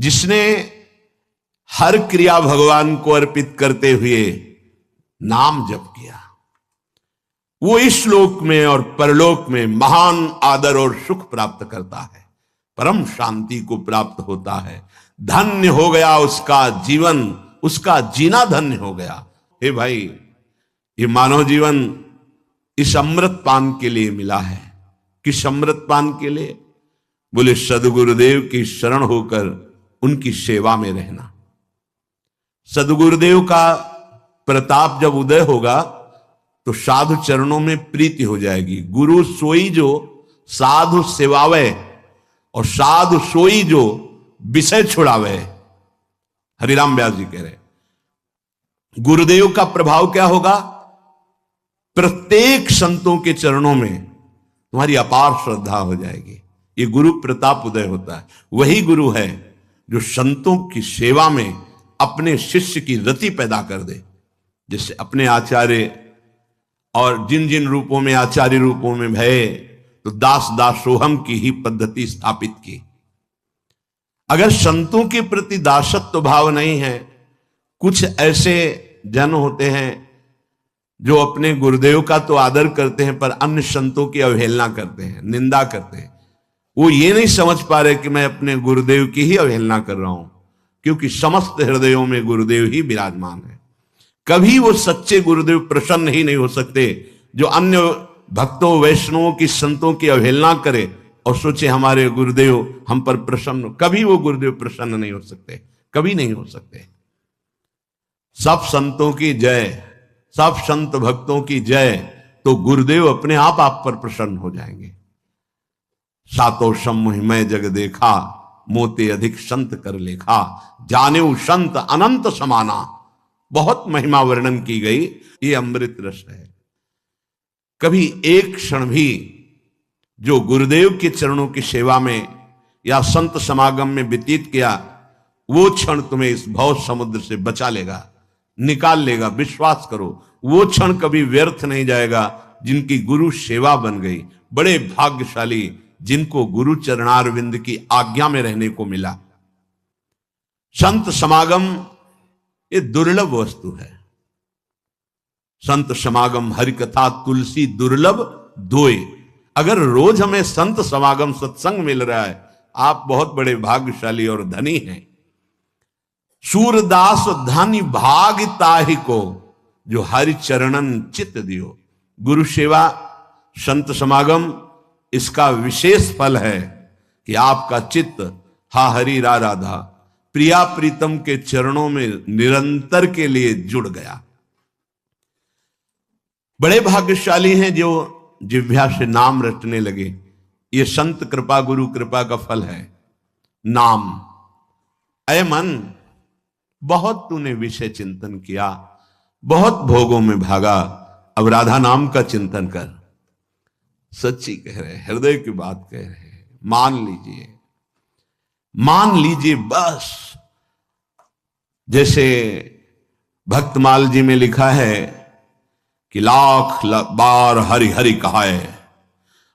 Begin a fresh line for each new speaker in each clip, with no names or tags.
जिसने हर क्रिया भगवान को अर्पित करते हुए नाम जप किया, वो इस लोक में और परलोक में महान आदर और सुख प्राप्त करता है, परम शांति को प्राप्त होता है। धन्य हो गया उसका जीवन, उसका जीना धन्य हो गया। हे भाई, ये मानव जीवन इस अमृत पान के लिए मिला है। किस अमृत पान के लिए? बोले सदगुरुदेव की शरण होकर उनकी सेवा में रहना। सदगुरुदेव का प्रताप जब उदय होगा तो साधु चरणों में प्रीति हो जाएगी। गुरु सोई जो साधु सेवावे, और साधु सोई जो विषय छुड़ावे। हरिराम व्यास जी कह रहे, गुरुदेव का प्रभाव क्या होगा? प्रत्येक संतों के चरणों में तुम्हारी अपार श्रद्धा हो जाएगी। ये गुरु प्रताप उदय होता है। वही गुरु है जो संतों की सेवा में अपने शिष्य की रति पैदा कर दे। जैसे अपने आचार्य और जिन जिन रूपों में आचार्य रूपों में भये, तो दास दासोहम की ही पद्धति स्थापित की। अगर संतों के प्रति दासत्व भाव नहीं है, कुछ ऐसे जन होते हैं जो अपने गुरुदेव का तो आदर करते हैं पर अन्य संतों की अवहेलना करते हैं, निंदा करते हैं। वो ये नहीं समझ पा रहे कि मैं अपने गुरुदेव की ही अवहेलना कर रहा हूं, क्योंकि समस्त हृदयों में गुरुदेव ही विराजमान है। कभी वो सच्चे गुरुदेव प्रसन्न ही नहीं हो सकते जो अन्य भक्तों वैष्णवों की संतों की अवहेलना करे और सोचे हमारे गुरुदेव हम पर प्रसन्न। कभी वो गुरुदेव प्रसन्न नहीं हो सकते, कभी नहीं हो सकते। सब संतों की जय, सब संत भक्तों की जय, तो गुरुदेव अपने आप पर प्रसन्न हो जाएंगे। सातों समूह में जग देखा, मोते अधिक संत कर लेखा, जाने संत अनंत समाना। बहुत महिमा वर्णन की गई। ये अमृत रस है। कभी एक क्षण भी जो गुरुदेव के चरणों की सेवा में या संत समागम में व्यतीत किया, वो क्षण तुम्हें इस भव समुद्र से बचा लेगा, निकाल लेगा। विश्वास करो, वो क्षण कभी व्यर्थ नहीं जाएगा जिनकी गुरु सेवा बन गई। बड़े भाग्यशाली जिनको गुरु चरणारविंद की आज्ञा में रहने को मिला। संत समागम ये दुर्लभ वस्तु है। संत समागम हरि कथा तुलसी दुर्लभ दोए। अगर रोज हमें संत समागम सत्संग मिल रहा है, आप बहुत बड़े भाग्यशाली और धनी हैं। सूरदास धनी भाग ताहि को, जो हरि चरणन चित्त दियो। गुरु सेवा, संत समागम, इसका विशेष फल है कि आपका चित्त हा हरि रा राधा प्रिया प्रीतम के चरणों में निरंतर के लिए जुड़ गया। बड़े भाग्यशाली हैं जो जिह्वा से नाम रटने लगे। ये संत कृपा, गुरु कृपा का फल है। नाम। ऐ मन, बहुत तूने विषय चिंतन किया, बहुत भोगों में भागा, अब राधा नाम का चिंतन कर। सच्ची कह रहे, हृदय की बात कह रहे। मान लीजिए, मान लीजिए बस। जैसे भक्तमाल जी में लिखा है कि लाख बार हरि हरि कहा है।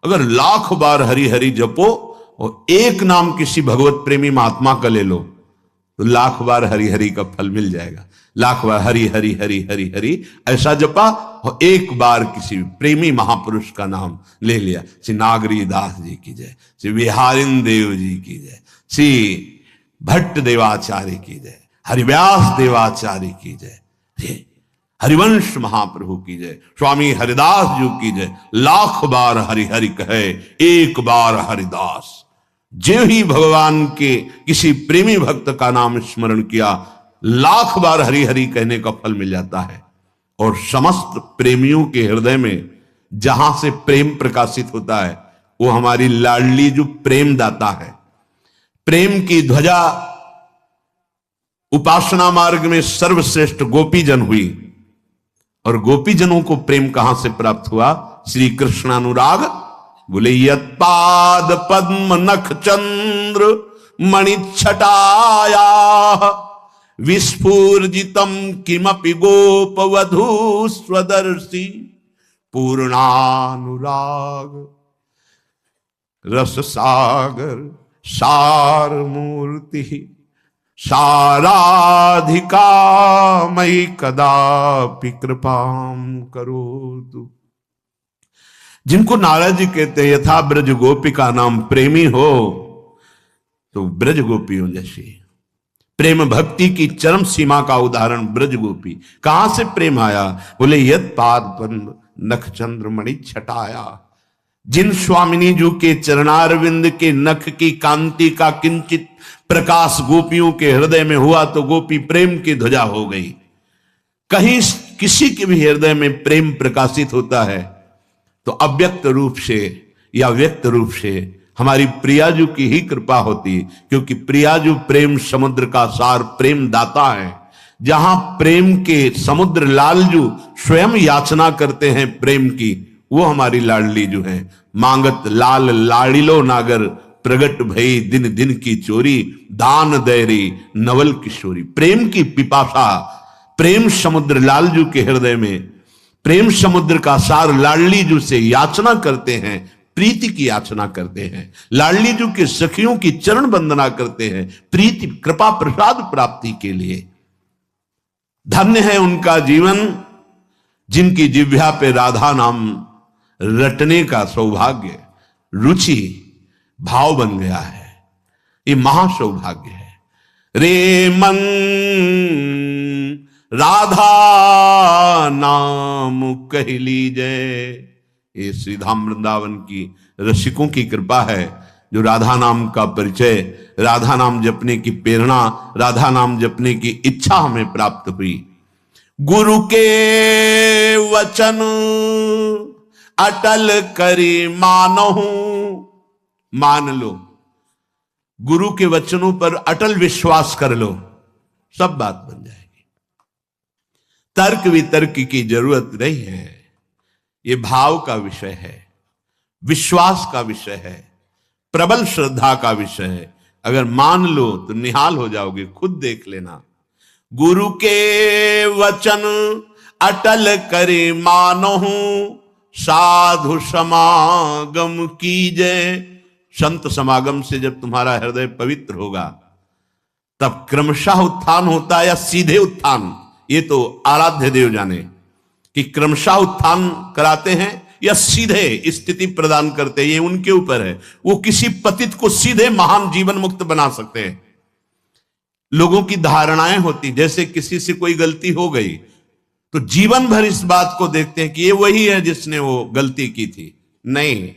अगर लाख बार हरि हरि जपो और एक नाम किसी भगवत प्रेमी महात्मा का ले लो, तो लाख बार हरि हरि का फल मिल जाएगा। लाख बार हरि हरि हरि हरि हरि ऐसा जपा और एक बार किसी प्रेमी महापुरुष का नाम ले लिया। श्री नागरी दास जी की जय, श्री बिहारिन देव जी की जय, श्री भट्ट देवाचार्य की जय, हरिव्यास देवाचार्य की जय, हरिवंश महाप्रभु की जय, स्वामी हरिदास जी की जय। लाख बार हरि हरि कहे, एक बार हरिदास। जो ही भगवान के किसी प्रेमी भक्त का नाम स्मरण किया, लाख बार हरि हरि कहने का फल मिल जाता है। और समस्त प्रेमियों के हृदय में जहां से प्रेम प्रकाशित होता है, वो हमारी लाडली जो प्रेम दाता है। प्रेम की ध्वजा उपासना मार्ग में सर्वश्रेष्ठ गोपीजन हुई। और गोपीजनों को प्रेम कहां से प्राप्त हुआ? श्री कृष्णानुराग। बोले यत्पाद पद्म नख चंद्र मणिछटाया विस्फूर्जितम किमपि गोपवधू स्वदर्शी पूर्णानुराग रस सागर सार मूर्ति साराधिका मयि कदापि कृपाम करोतु। जिनको नारद जी कहते हैं यथा ब्रज गोपिका नाम प्रेमी हो, तो ब्रज गोपियों जैसे प्रेम भक्ति की चरम सीमा का उदाहरण ब्रज गोपी। कहां से प्रेम आया? बोले यद पाद बंद नख चंद्र मणि छटाया। जिन स्वामिनी जी के चरणारविंद के नख की कांति का किंचित प्रकाश गोपियों के हृदय में हुआ तो गोपी प्रेम की ध्वजा हो गई। कहीं किसी के भी हृदय में प्रेम प्रकाशित होता है तो अव्यक्त रूप से या व्यक्त रूप से हमारी प्रियाजू की ही कृपा होती, क्योंकि प्रियाजू प्रेम समुद्र का सार प्रेम दाता है। जहां प्रेम के समुद्र लालजू स्वयं याचना करते हैं प्रेम की, वो हमारी लाडली जो है। मांगत लाल लाड़िलो नागर प्रगट भई दिन दिन की चोरी, दान दैरी नवल किशोरी। प्रेम की पिपासा, प्रेम समुद्र लालजू के हृदय में, प्रेम समुद्र का सार लाडली जू से याचना करते हैं, प्रीति की याचना करते हैं। लाडली जू के सखियों की चरण वंदना करते हैं प्रीति कृपा प्रसाद प्राप्ति के लिए। धन्य है उनका जीवन जिनकी जिह्वा पे राधा नाम रटने का सौभाग्य, रुचि, भाव बन गया है। ये महासौभाग्य है। रे मन राधा नाम कह लीजय। ये श्रीधाम वृंदावन की रसिकों की कृपा है जो राधा नाम का परिचय, राधा नाम जपने की प्रेरणा, राधा नाम जपने की इच्छा हमें प्राप्त हुई। गुरु के वचन अटल करी मानहु। मान लो, गुरु के वचनों पर अटल विश्वास कर लो, सब बात बन जाएगी। तर्क वितर्क की जरूरत नहीं है। ये भाव का विषय है, विश्वास का विषय है, प्रबल श्रद्धा का विषय है। अगर मान लो तो निहाल हो जाओगे, खुद देख लेना। गुरु के वचन अटल करे मानहु, साधु समागम कीजय। संत समागम से जब तुम्हारा हृदय पवित्र होगा तब क्रमशः उत्थान होता है या सीधे उत्थान, ये तो आराध्य देव जाने कि क्रमशः उत्थान कराते हैं या सीधे स्थिति प्रदान करते हैं, ये उनके ऊपर है। वो किसी पतित को सीधे महान जीवन मुक्त बना सकते हैं। लोगों की धारणाएं होती, जैसे किसी से कोई गलती हो गई तो जीवन भर इस बात को देखते हैं कि ये वही है जिसने वो गलती की थी। नहीं,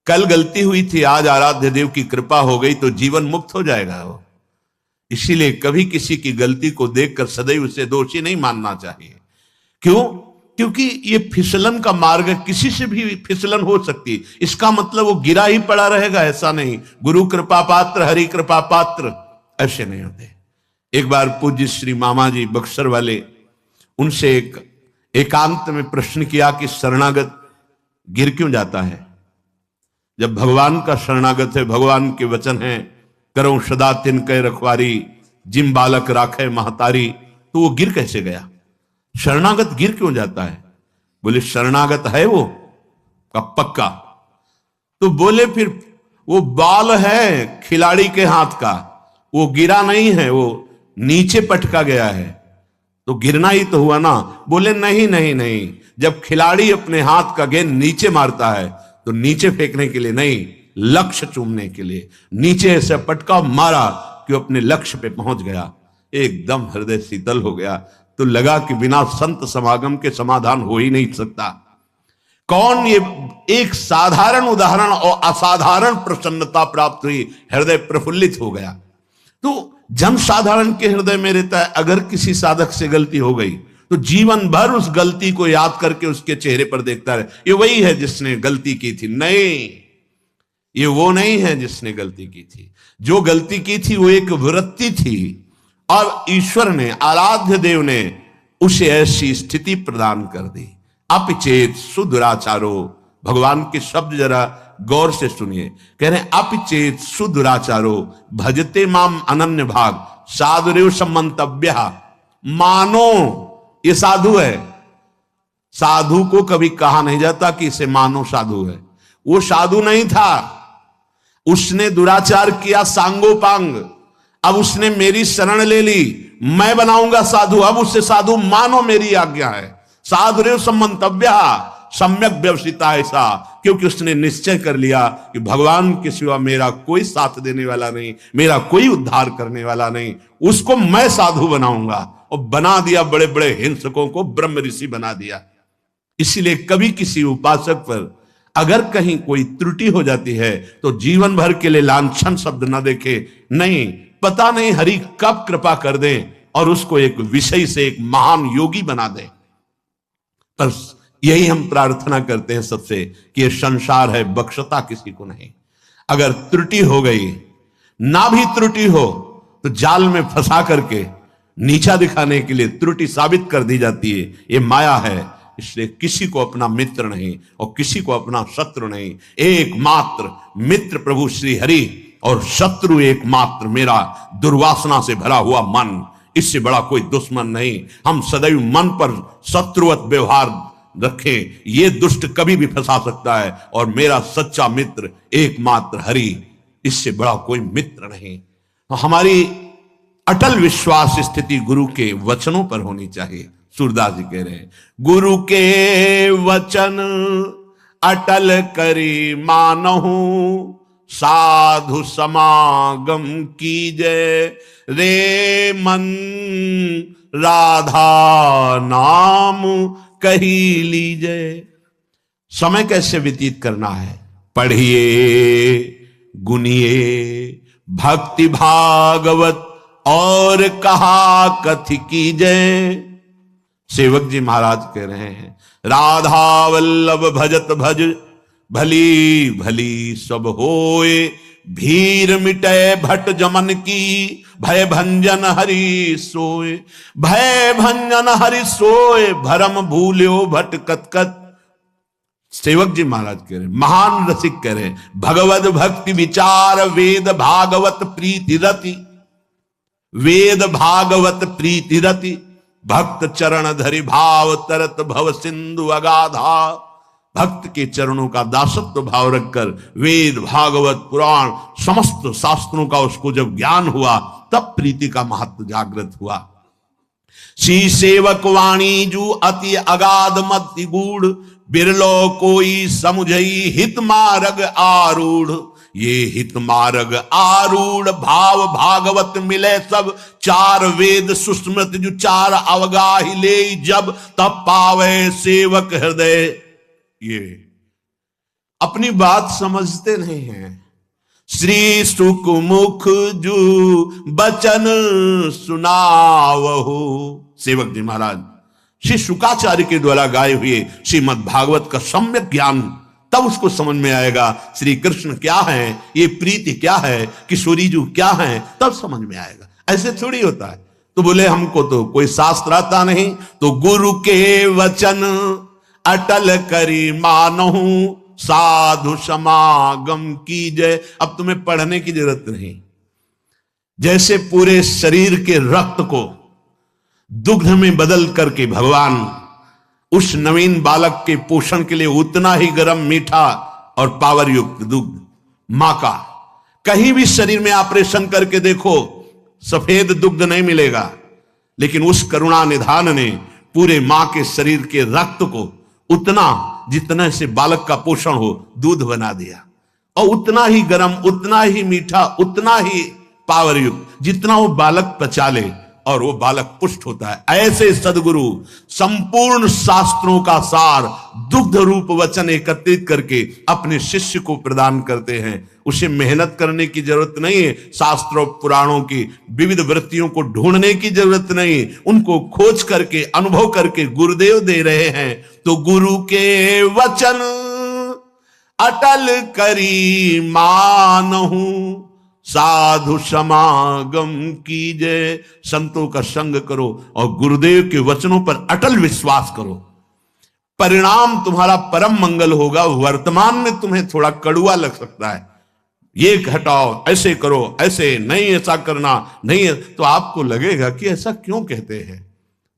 कल गलती हुई थी, आज आराध्य देव की कृपा हो गई तो जीवन मुक्त हो जाएगा वो। इसीलिए कभी किसी की गलती को देखकर सदैव उसे दोषी नहीं मानना चाहिए। क्यों? क्योंकि ये फिसलन का मार्ग है, किसी से भी फिसलन हो सकती। इसका मतलब वो गिरा ही पड़ा रहेगा ऐसा नहीं। गुरु कृपा पात्र, हरि कृपा पात्र ऐसे नहीं होते। एक बार पूज्य श्री मामा जी बक्सर वाले, उनसे एक एकांत में प्रश्न किया कि शरणागत गिर क्यों जाता है? जब भगवान का शरणागत है, भगवान के वचन हैं, करो सदा तिनके रखवारी, जिम बालक राखे महतारी, तो वो गिर कैसे गया? शरणागत गिर क्यों जाता है? बोले शरणागत है वो का पक्का। तो बोले फिर वो बाल है खिलाड़ी के हाथ का, वो गिरा नहीं है, वो नीचे पटका गया है, तो गिरना ही तो हुआ ना। बोले नहीं नहीं नहीं, जब खिलाड़ी अपने हाथ का गेंद नीचे मारता है तो नीचे फेंकने के लिए नहीं, लक्ष्य चूमने के लिए नीचे ऐसे पटका मारा कि अपने लक्ष्य पे पहुंच गया। एकदम हृदय शीतल हो गया। तो लगा कि बिना संत समागम के समाधान हो ही नहीं सकता। कौन? ये एक साधारण उदाहरण और असाधारण प्रसन्नता प्राप्त हुई, हृदय प्रफुल्लित हो गया। तो जन साधारण के हृदय में रहता है, अगर किसी साधक से गलती हो गई तो जीवन भर उस गलती को याद करके उसके चेहरे पर देखता रहे, ये वही है जिसने गलती की थी। नहीं, ये वो नहीं है जिसने गलती की थी। जो गलती की थी वो एक वृत्ति थी और ईश्वर ने, आराध्य देव ने उसे ऐसी स्थिति प्रदान कर दी। अपिचेत सुदुराचारो, भगवान के शब्द जरा गौर से सुनिए। कह रहे हैं अपिचेत सुदुराचारो भजते माम अनन्य भाग साधुरेव समंतव्य। मानो ये साधु है। साधु को कभी कहा नहीं जाता कि इसे मानो साधु है। वो साधु नहीं था, उसने दुराचार किया सांगोपांग। अब उसने मेरी शरण ले ली, मैं बनाऊंगा साधु, अब उससे साधु मानो, मेरी आज्ञा है। साधुरेव सम्मंतव्य सम्यक व्यवसिता, ऐसा क्योंकि उसने निश्चय कर लिया कि भगवान के सिवा मेरा कोई साथ देने वाला नहीं, मेरा कोई उद्धार करने वाला नहीं, उसको मैं साधु बनाऊंगा। और बना दिया, बड़े बड़े हिंसकों को ब्रह्म ऋषि बना दिया। इसीलिए कभी किसी उपासक पर अगर कहीं कोई त्रुटि हो जाती है तो जीवन भर के लिए लांछन शब्द न देखे, नहीं, पता नहीं हरि कब कृपा कर दे और उसको एक विषय से एक महान योगी बना दे। पर यही हम प्रार्थना करते हैं सबसे कि ये संसार है, बख्शता किसी को नहीं। अगर त्रुटि हो गई, ना भी त्रुटि हो तो जाल में फंसा करके नीचा दिखाने के लिए त्रुटि साबित कर दी जाती है। ये माया है, इसलिए किसी को अपना मित्र नहीं और किसी को अपना शत्रु नहीं। एकमात्र मित्र प्रभु श्री हरि और शत्रु एकमात्र मेरा दुर्वासना से भरा हुआ मन, इससे बड़ा कोई दुश्मन नहीं। हम सदैव मन पर शत्रुवत व्यवहार रखें, ये दुष्ट कभी भी फंसा सकता है, और मेरा सच्चा मित्र एकमात्र हरि, इससे बड़ा कोई मित्र नहीं। हमारी अटल विश्वास स्थिति गुरु के वचनों पर होनी चाहिए। सूरदास जी कह रहे हैं, गुरु के वचन अटल करी मानहु, साधु समागम कीजय, रे मन राधा नाम कही लीजय। समय कैसे व्यतीत करना है? पढ़िए, गुनिए, भक्ति भागवत और कहा कथि कीजय। सेवक जी महाराज कह रहे हैं, राधा वल्लभ भजत भज, भली भली सब होए, भीर मिटे भट जमन की, भय भंजन हरि सोए, भय भंजन हरि सोए, भरम भूल्यो भट कत। सेवक जी महाराज कह रहे, महान रसिक कह रहे, भगवत भक्ति विचार, वेद भागवत प्रीति रति, वेद भागवत प्रीति रति, भक्त चरण धरि भाव तरत भव सिंधु अगाधा। भक्त के चरणों का दासत्व भाव रखकर वेद भागवत पुराण समस्त शास्त्रों का उसको जब ज्ञान हुआ, तब प्रीति का महत्व जागृत हुआ। श्री सेवक वाणी जू अति अगाध मति गूढ़, बिरलो कोई समुझई हित मार्ग आरूढ़। ये हित मार्ग आरूढ़ भाव भागवत मिले सब, चार वेद सुस्मृत जो चार अवगाही ले, जब तब पावे सेवक हृदय। ये अपनी बात समझते नहीं हैं। श्री सुख मुख जू बचन सुनावहु। सेवक जी महाराज श्री शुकाचार्य के द्वारा गाए हुए श्रीमद् भागवत का सम्यक ज्ञान, तब उसको समझ में आएगा श्री कृष्ण क्या है, ये प्रीति क्या है, किशोरी जी क्या है, तब समझ में आएगा। ऐसे थोड़ी होता है। तो बोले हमको तो कोई शास्त्र आता नहीं, तो गुरु के वचन अटल करी मानहु, साधु समागम कीजय। अब तुम्हें पढ़ने की जरूरत नहीं। जैसे पूरे शरीर के रक्त को दुग्ध में बदल करके भगवान उस नवीन बालक के पोषण के लिए उतना ही गर्म, मीठा और पावर युक्त दुग्ध मां का, कहीं भी शरीर में ऑपरेशन करके देखो सफेद दुग्ध नहीं मिलेगा, लेकिन उस करुणा निधान ने पूरे मां के शरीर के रक्त को उतना जितना से बालक का पोषण हो दूध बना दिया, और उतना ही गर्म, उतना ही मीठा, उतना ही पावर युक्त जितना वो बालक पचा ले, और वो बालक पुष्ट होता है। ऐसे सदगुरु संपूर्ण शास्त्रों का सार दुग्ध रूप वचन एकत्रित करके अपने शिष्य को प्रदान करते हैं। उसे मेहनत करने की जरूरत नहीं है, शास्त्रों पुराणों की विविध वृत्तियों को ढूंढने की जरूरत नहीं, उनको खोज करके अनुभव करके गुरुदेव दे रहे हैं। तो गुरु के वचन अटल करी मानहु, साधु समागम कीजय। संतों का संग करो और गुरुदेव के वचनों पर अटल विश्वास करो, परिणाम तुम्हारा परम मंगल होगा। वर्तमान में तुम्हें थोड़ा कड़ुआ लग सकता है, ये हटाओ, ऐसे करो, ऐसे नहीं, ऐसा करना नहीं, तो आपको लगेगा कि ऐसा क्यों कहते हैं।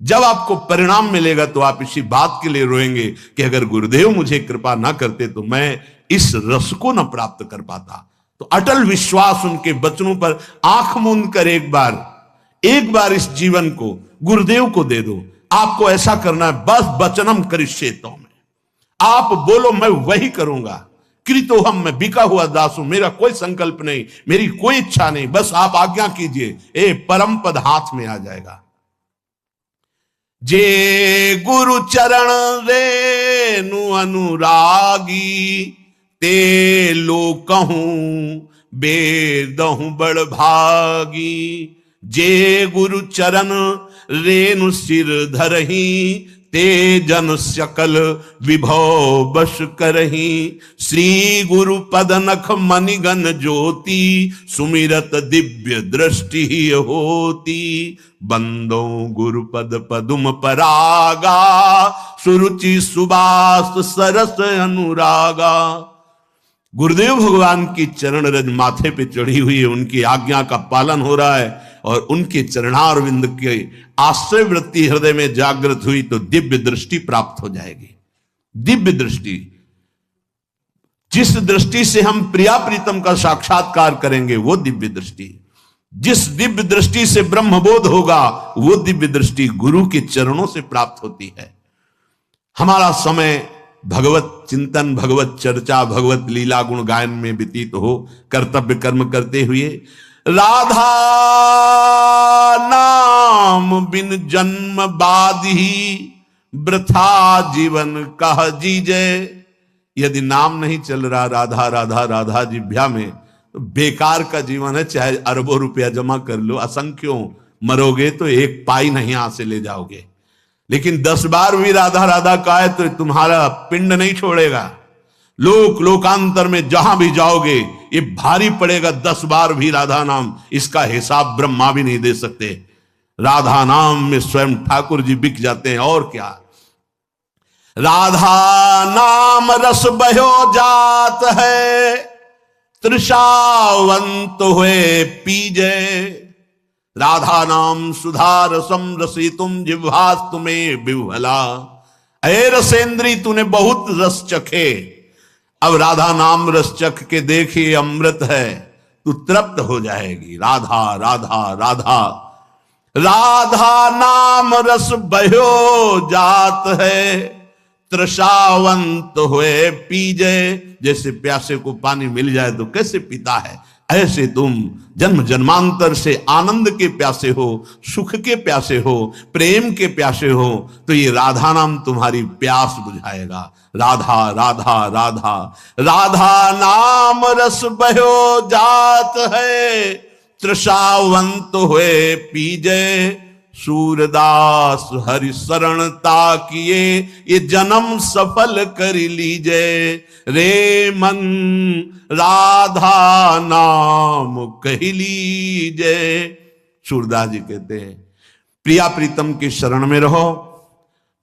जब आपको परिणाम मिलेगा तो आप इसी बात के लिए रोएंगे कि अगर गुरुदेव मुझे कृपा ना करते तो मैं इस रस को न प्राप्त कर पाता। तो अटल विश्वास उनके वचनों पर आंख मूंद कर एक बार इस जीवन को गुरुदेव को दे दो। आपको ऐसा करना है, बस वचनम करिष्ये तो में आप बोलो मैं वही करूंगा। कृतो हम, मैं बिका हुआ दास हूं, मेरा कोई संकल्प नहीं, मेरी कोई इच्छा नहीं, बस आप आज्ञा कीजिए, ए परम पद हाथ में आ जाएगा। जे गुरु चरण रेनु अनुरागी, ते लो कहूं बेदहूं बड़ भागी। जे गुरु चरण रेनु सिर धरही, ते जन सकल विभव बश करही। श्री गुरु पद नख मणिगन ज्योति, सुमिरत दिव्य दृष्टि होती। बंदो गुरु पद पदुम परागा, सुरुचि सुबास सरस अनुरागा। गुरुदेव भगवान की चरण रज माथे पे चढ़ी हुई है, उनकी आज्ञा का पालन हो रहा है और उनके चरणारविंद के आश्रय वृत्ति हृदय में जागृत हुई तो दिव्य दृष्टि प्राप्त हो जाएगी। दिव्य दृष्टि, जिस दृष्टि से हम प्रिया प्रीतम का साक्षात्कार करेंगे वो दिव्य दृष्टि, जिस दिव्य दृष्टि से ब्रह्मबोध होगा वो दिव्य दृष्टि गुरु के चरणों से प्राप्त होती है। हमारा समय भगवत चिंतन, भगवत चर्चा, भगवत लीला गुण गायन में व्यतीत हो, कर्तव्य कर्म करते हुए राधा नाम बिन जन्म बाधी, वृथा जीवन कह जीजे। यदि नाम नहीं चल रहा राधा राधा राधा जिभ्या में, तो बेकार का जीवन है। चाहे अरबों रुपया जमा कर लो, असंख्यों मरोगे तो एक पाई नहीं यहां से ले जाओगे। लेकिन 10 बार भी राधा राधा का है तो तुम्हारा पिंड नहीं छोड़ेगा। लोकांतर में जहां भी जाओगे ये भारी पड़ेगा। 10 बार भी राधा नाम, इसका हिसाब ब्रह्मा भी नहीं दे सकते। राधा नाम में स्वयं ठाकुर जी बिक जाते हैं। और क्या, राधा नाम रस बहो जात है, तृषावंत हुए पीजे। राधा नाम सुधा रसम रसी तुम जिह्वास तुम्हें विह्वला। अरे रसेंद्री, तूने बहुत रस चखे, अब राधा नाम रस चख के देखिए अमृत है, तू तृप्त हो जाएगी। राधा राधा राधा, राधा नाम रस बहो जात है, तृषावंत हुए पीजे। जैसे प्यासे को पानी मिल जाए तो कैसे पीता है, ऐसे तुम जन्म जन्मांतर से आनंद के प्यासे हो, सुख के प्यासे हो, प्रेम के प्यासे हो, तो ये राधा नाम तुम्हारी प्यास बुझाएगा। राधा राधा राधा, राधा नाम रस बहो जात है, तृषावंत हुए पीजे। सूरदास हरि शरणता किए, ये जन्म सफल कर लीजे। रे मन राधा नाम कह लीजे। सूरदास जी कहते हैं प्रिया प्रीतम की शरण में रहो,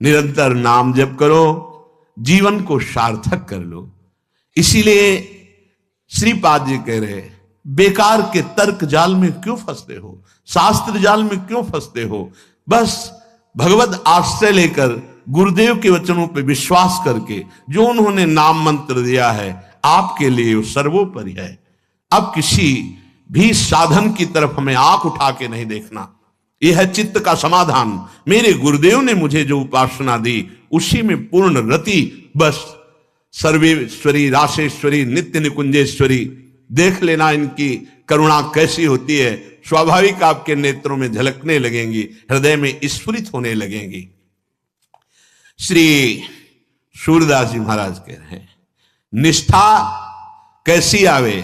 निरंतर नाम जप करो, जीवन को सार्थक कर लो। इसीलिए श्रीपाद जी कह रहे बेकार के तर्क जाल में क्यों फंसते हो, शास्त्र जाल में क्यों फंसते हो। बस भगवत आश्रय लेकर गुरुदेव के वचनों पर विश्वास करके जो उन्होंने नाम मंत्र दिया है आपके लिए सर्वोपरि है। अब किसी भी साधन की तरफ हमें आंख उठा के नहीं देखना। यह है चित्त का समाधान। मेरे गुरुदेव ने मुझे जो उपासना दी उसी में पूर्ण रति, बस सर्वेश्वरी राशेश्वरी नित्य निकुंजेश्वरी। देख लेना इनकी करुणा कैसी होती है, स्वाभाविक आपके नेत्रों में झलकने लगेंगी, हृदय में स्फुरित होने लगेंगी। श्री सूरदास जी महाराज कह रहे हैं निष्ठा कैसी आवे।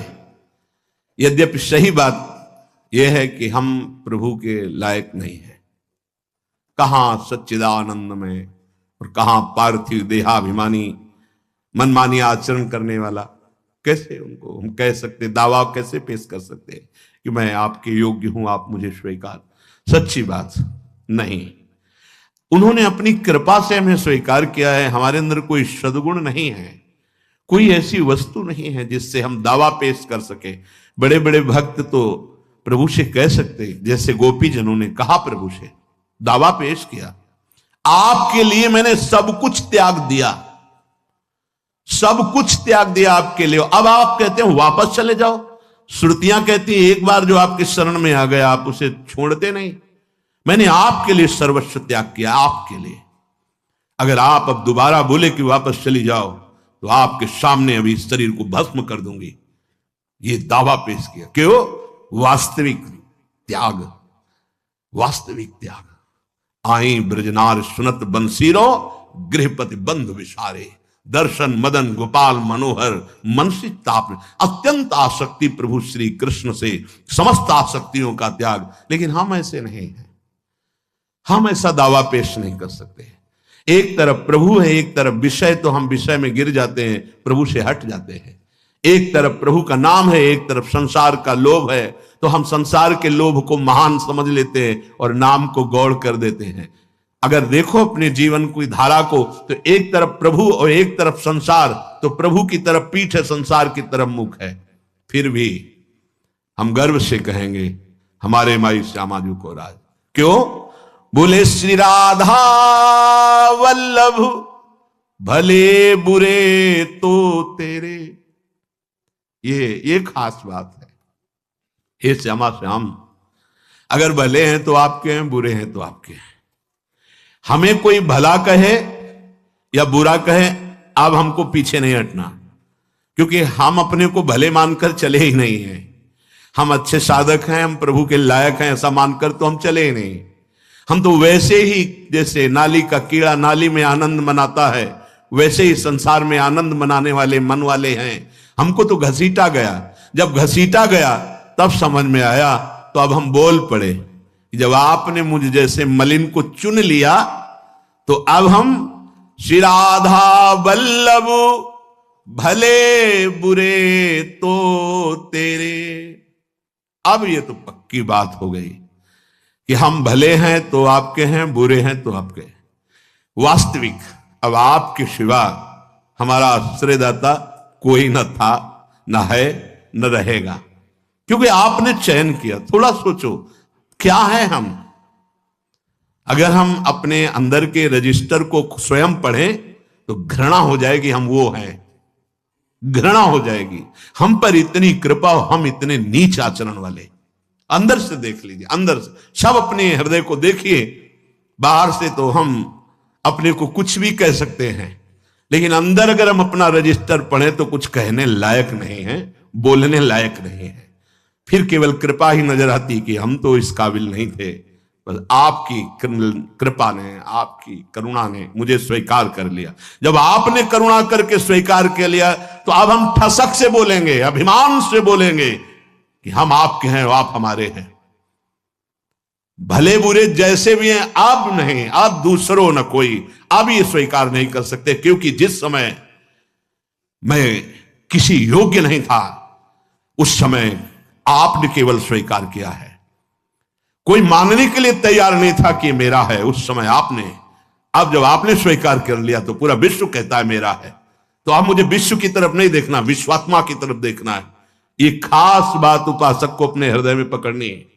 यद्यपि सही बात यह है कि हम प्रभु के लायक नहीं हैं। कहां सच्चिदानंद में और कहां पार्थिव देहाभिमानी मनमानी आचरण करने वाला। कैसे उनको हम कह सकते, दावा कैसे पेश कर सकते कि मैं आपके योग्य हूं, आप मुझे स्वीकार। सच्ची बात नहीं। उन्होंने अपनी कृपा से हमें स्वीकार किया है। हमारे अंदर कोई सद्गुण नहीं है, कोई ऐसी वस्तु नहीं है जिससे हम दावा पेश कर सके। बड़े बड़े भक्त तो प्रभु से कह सकते, जैसे गोपी जनों ने कहा प्रभु से, दावा पेश किया, आपके लिए मैंने सब कुछ त्याग दिया, सब कुछ त्याग दिया आपके लिए। अब आप कहते हैं वापस चले जाओ। श्रुतियां कहती हैं एक बार जो आपके शरण में आ गया आप उसे छोड़ते नहीं। मैंने आपके लिए सर्वस्व त्याग किया, आपके लिए। अगर आप अब दोबारा बोले कि वापस चली जाओ तो आपके सामने अभी शरीर को भस्म कर दूंगी। ये दावा पेश किया। क्यों? वास्तविक त्याग, वास्तविक त्याग। आई ब्रजनार सुनत बंसीरो, गृहपति बंधु विसारे, दर्शन मदन गोपाल मनोहर, मनसी ताप। अत्यंत आसक्ति प्रभु श्री कृष्ण से, समस्त आसक्तियों का त्याग। लेकिन हम ऐसे नहीं हैं, हम ऐसा दावा पेश नहीं कर सकते। एक तरफ प्रभु है, एक तरफ विषय, तो हम विषय में गिर जाते हैं, प्रभु से हट जाते हैं। एक तरफ प्रभु का नाम है, एक तरफ संसार का लोभ है, तो हम संसार के लोभ को महान समझ लेते हैं और नाम को गौड़ कर देते हैं। अगर देखो अपने जीवन की धारा को, तो एक तरफ प्रभु और एक तरफ संसार, तो प्रभु की तरफ पीठ है, संसार की तरफ मुख है। फिर भी हम गर्व से कहेंगे हमारे माई श्यामाजू को राज। क्यों? बोले श्री राधा वल्लभ, भले बुरे तो तेरे। ये खास बात है। हे श्यामा श्याम, अगर भले हैं तो आपके हैं, बुरे हैं तो आपके हैं। हमें कोई भला कहे या बुरा कहे, अब हमको पीछे नहीं हटना, क्योंकि हम अपने को भले मानकर चले ही नहीं हैं। हम अच्छे साधक हैं, हम प्रभु के लायक हैं, ऐसा मानकर तो हम चले ही नहीं। हम तो वैसे ही जैसे नाली का कीड़ा नाली में आनंद मनाता है, वैसे ही संसार में आनंद मनाने वाले मन वाले हैं। हमको तो घसीटा गया, जब घसीटा गया तब समझ में आया, तो अब हम बोल पड़े। जब आपने मुझ जैसे मलिन को चुन लिया, तो अब हम श्री राधा वल्लभ, भले बुरे तो तेरे। अब ये तो पक्की बात हो गई कि हम भले हैं तो आपके हैं, बुरे हैं तो आपके हैं। वास्तविक अब आपके सिवा हमारा आश्रयदाता कोई न था, न है, न रहेगा, क्योंकि आपने चयन किया। थोड़ा सोचो क्या है हम। अगर हम अपने अंदर के रजिस्टर को स्वयं पढ़ें तो घृणा हो जाएगी, हम वो हैं, घृणा हो जाएगी। हम पर इतनी कृपा, हम इतने नीच आचरण वाले। अंदर से देख लीजिए, अंदर से सब अपने हृदय को देखिए। बाहर से तो हम अपने को कुछ भी कह सकते हैं, लेकिन अंदर अगर हम अपना रजिस्टर पढ़ें तो कुछ कहने लायक नहीं है, बोलने लायक नहीं है। फिर केवल कृपा ही नजर आती कि हम तो इस काबिल नहीं थे, बस आपकी कृपा ने, आपकी करुणा ने मुझे स्वीकार कर लिया। जब आपने करुणा करके स्वीकार कर लिया, तो अब हम ठसक से बोलेंगे, अभिमान से बोलेंगे कि हम आपके हैं, आप हमारे हैं। भले बुरे जैसे भी हैं, अब नहीं, अब दूसरों न कोई, अब ये स्वीकार नहीं कर सकते, क्योंकि जिस समय मैं किसी योग्य नहीं था, उस समय आपने केवल स्वीकार किया है। कोई मानने के लिए तैयार नहीं था कि मेरा है, उस समय आपने। अब जब आपने स्वीकार कर लिया तो पूरा विश्व कहता है मेरा है। तो आप मुझे विश्व की तरफ नहीं देखना, विश्वात्मा की तरफ देखना है। ये खास बात उपासक को अपने हृदय में पकड़नी है।